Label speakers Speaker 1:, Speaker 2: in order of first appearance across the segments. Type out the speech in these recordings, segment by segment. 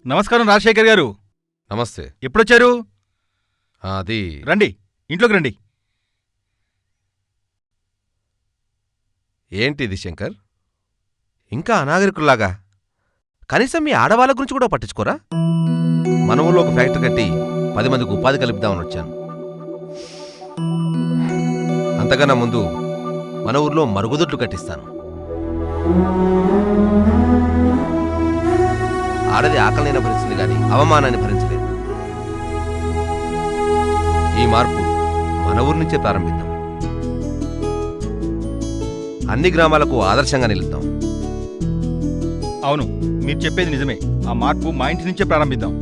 Speaker 1: నమస్కారం రాజశేఖర్ గారు.
Speaker 2: నమస్తే.
Speaker 1: ఎప్పుడొచ్చారు?
Speaker 2: అది
Speaker 1: రండి, ఇంట్లోకి రండి.
Speaker 2: ఏంటిది శంకర్? ఇంకా అనాగరికుల్లాగా కనీసం మీ ఆడవాళ్ళ గురించి కూడా పట్టించుకోరా? మన ఊళ్ళో ఒక ఫ్యాక్టరీ కట్టి 10 మందికి ఉపాధి కలుపుదామని వచ్చాను. అంతకన్నా ముందు మన ఊర్లో మరుగుదొడ్లు కట్టిస్తాను. ఆడది ఆకలినైనా భరించింది కానీ అవమానాన్ని భరించలేదు. ఈ మార్పు మన ఊరి నుంచే ప్రారంభిద్దాం. అన్ని గ్రామాలకు ఆదర్శంగా నిలుద్దాం.
Speaker 1: అవును, మీరు చెప్పేది నిజమే. ఆ మార్పు మా ఇంటి నుంచే ప్రారంభిద్దాం.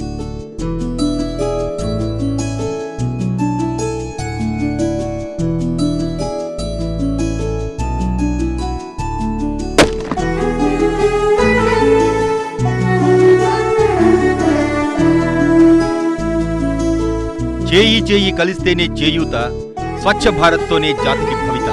Speaker 1: చేయి చేయి కలిస్తేనే చేయూత, స్వచ్ఛ భారత్తోనే జాతికి భవిత.